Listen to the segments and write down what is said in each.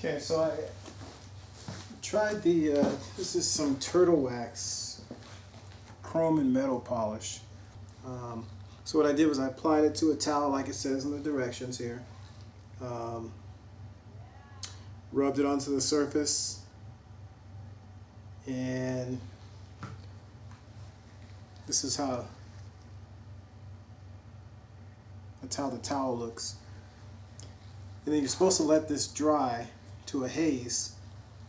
Okay, so I tried the, this is some Turtle Wax chrome and metal polish. So what I did was I applied it to a towel like it says in the directions here. Rubbed it onto the surface, and this is how that's how the towel looks. And then you're supposed to let this dry to a haze,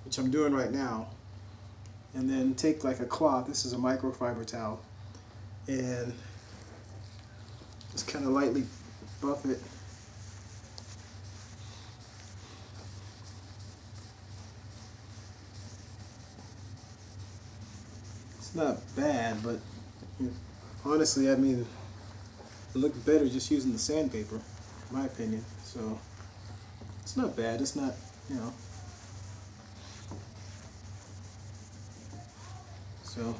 which I'm doing right now, and then take like a cloth, this is a microfiber towel, and just kind of lightly buff it. It's not bad, but honestly, I mean, it looked better just using the sandpaper, in my opinion. So it's not bad. It's not, you know. So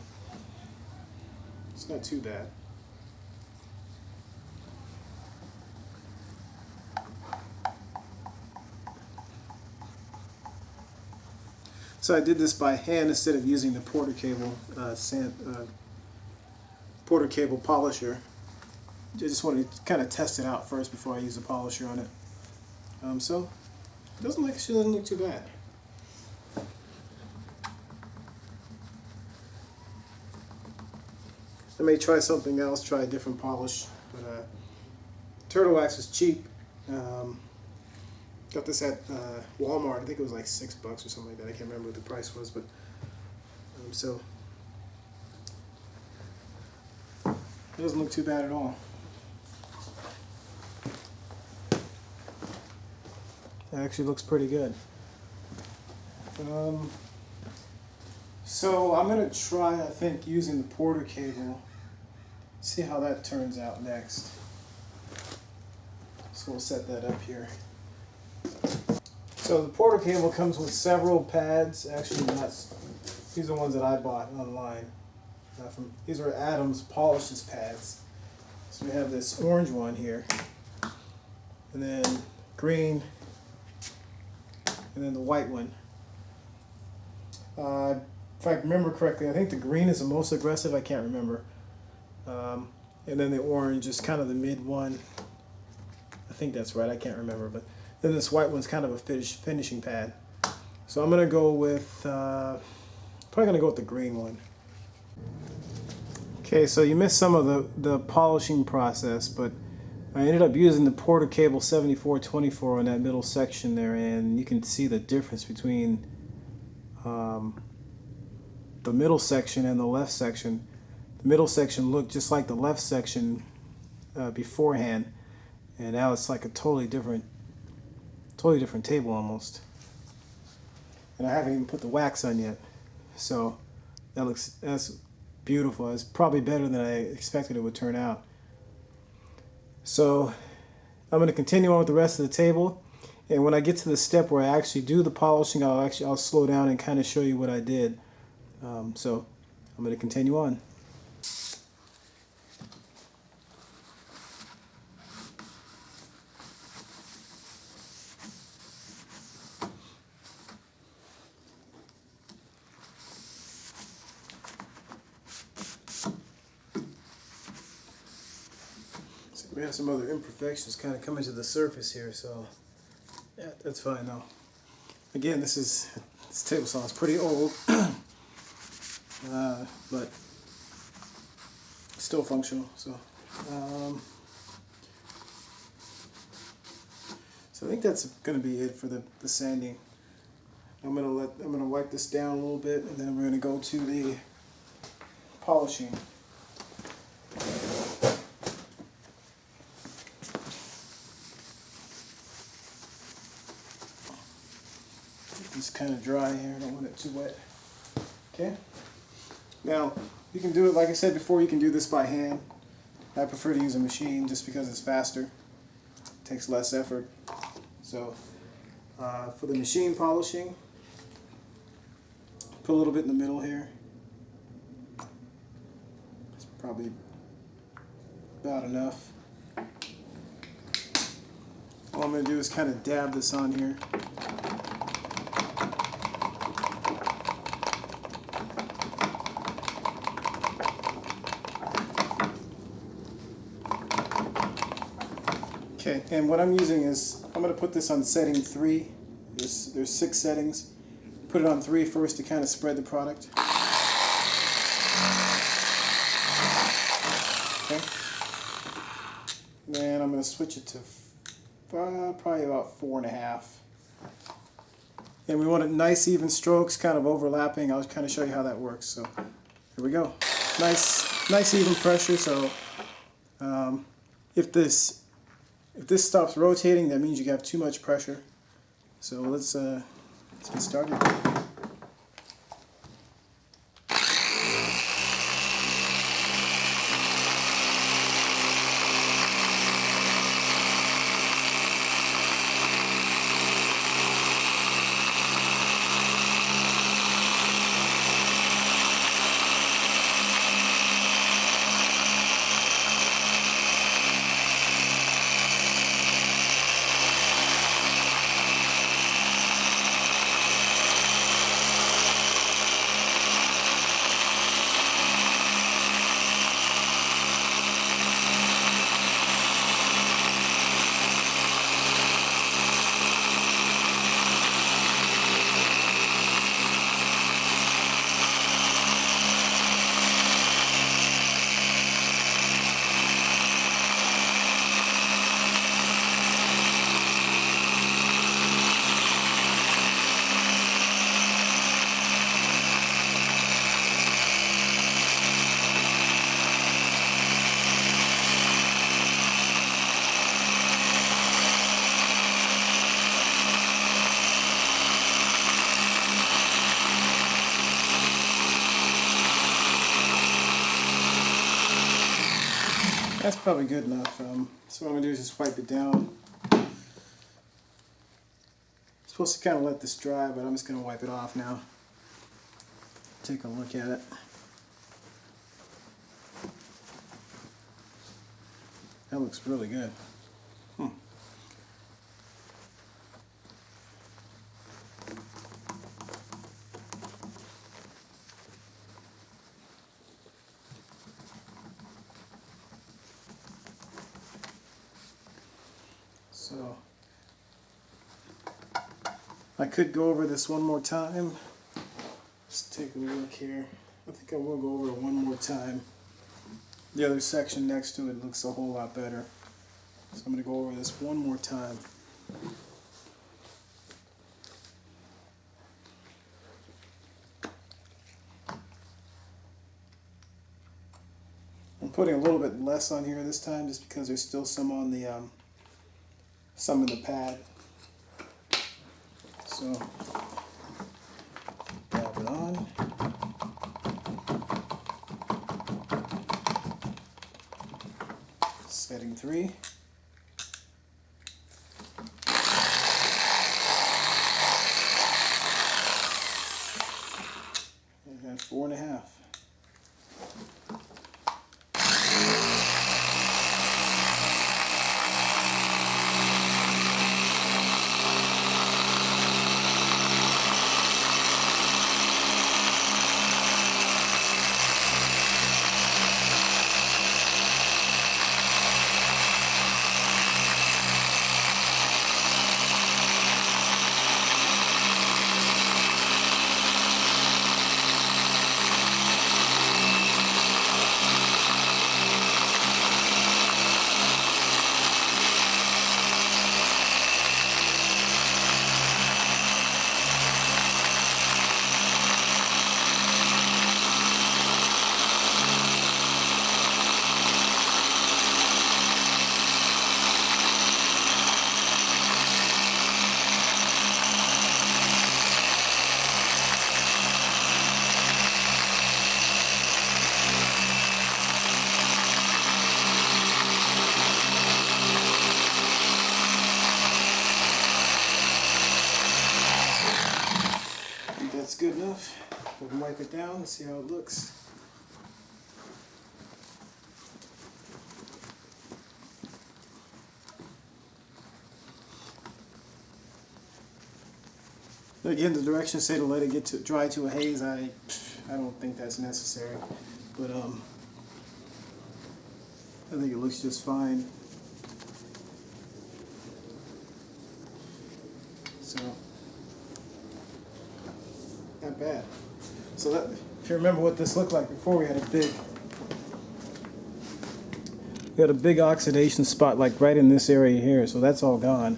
it's not too bad. So I did this by hand instead of using the Porter cable Porter cable polisher. I just wanted to kind of test it out first before I use the polisher on it. So it doesn't look too bad. I may try something else, try a different polish, but Turtle Wax is cheap. Got this at Walmart. I think it was like $6 or something like that. I can't remember what the price was, but so it doesn't look too bad at all. It actually looks pretty good. So I'm gonna try, I think, using the Porter cable. See how that turns out next. So we'll set that up here. So the Porter cable comes with several pads. Actually, these are the ones that I bought online. These are Adams Polishes pads. So we have this orange one here, and then green, and then the white one. If I remember correctly, I think the green is the most aggressive. I can't remember. And then the orange is kind of the mid one. I think that's right. I can't remember, but then this white one's kind of a finishing pad. So I'm gonna go with probably gonna go with the green one. Okay, so you missed some of the polishing process, but I ended up using the Porter cable 7424 on that middle section there, and you can see the difference between the middle section and the left section. The middle section looked just like the left section beforehand, and now it's like a totally different table almost. And I haven't even put the wax on yet, so that's beautiful. It's probably better than I expected it would turn out. So I'm going to continue on with the rest of the table, and when I get to the step where I actually do the polishing, I'll slow down and kind of show you what I did. So I'm going to continue on. So we have some other imperfections kind of coming to the surface here, so yeah, that's fine though. Again, this table saw is pretty old, but still functional. So, so I think that's going to be it for the sanding. I'm gonna wipe this down a little bit, and then we're gonna go to the polishing. It's kind of dry here. I don't want it too wet. Okay. Now you can do it like I said before. You can do this by hand. I prefer to use a machine just because it's faster. It takes less effort. So for the machine polishing, put a little bit in the middle here. It's probably about enough. All I'm going to do is kind of dab this on here. Okay, and what I'm using is, I'm going to put this on setting 3. There's 6 settings. Put it on 3 first to kind of spread the product. Okay. Then I'm going to switch it to probably about 4.5. And we want it nice even strokes, kind of overlapping. I'll kind of show you how that works. So here we go. Nice even pressure. So if this stops rotating, that means you have too much pressure. So let's get started. That's probably good enough. So what I'm going to do is just wipe it down. I'm supposed to kind of let this dry, but I'm just going to wipe it off now. Take a look at it. That looks really good. So I could go over this one more time. Let's take a look here. I think I will go over it one more time. The other section next to it looks a whole lot better. So I'm going to go over this one more time. I'm putting a little bit less on here this time just because there's still some on the some in the pad. So dab it on. Setting 3. And then 4.5. That's good enough. We can wipe it down and see how it looks. Again, the directions say to let it get dry to a haze. I don't think that's necessary, but I think it looks just fine. so not bad. So that, if you remember what this looked like before, we had a big oxidation spot like right in this area here, so that's all gone.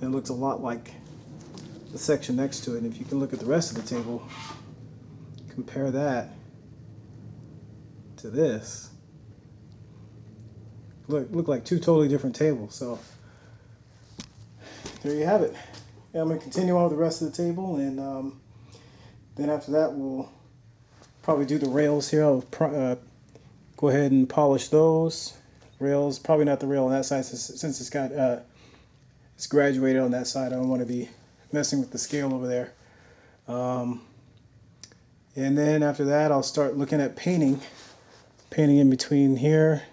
It looks a lot like the section next to it, and if you can look at the rest of the table, compare that to this, look like two totally different tables. So there you have it. And I'm going to continue on with the rest of the table, and then after that we'll probably do the rails here. I'll go ahead and polish those rails. Probably not the rail on that side since it's got it's graduated on that side. I don't want to be messing with the scale over there. And then after that I'll start looking at painting in between here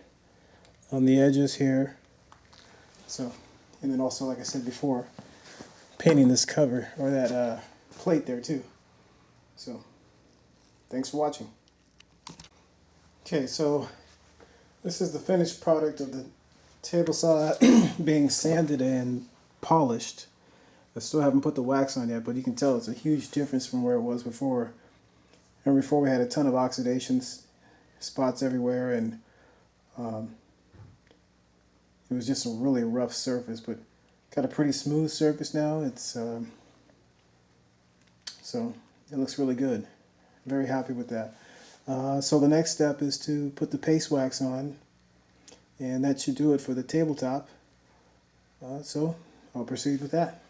on the edges here. So, and then also, like I said before, painting this cover or that plate there too. So thanks for watching. Okay, so this is the finished product of the table saw being sanded and polished. I still haven't put the wax on yet, but you can tell it's a huge difference from where it was before. And before we had a ton of oxidation spots everywhere, and it was just a really rough surface, but got a pretty smooth surface now. It's so it looks really good. Very happy with that. So the next step is to put the paste wax on, and that should do it for the tabletop. So I'll proceed with that.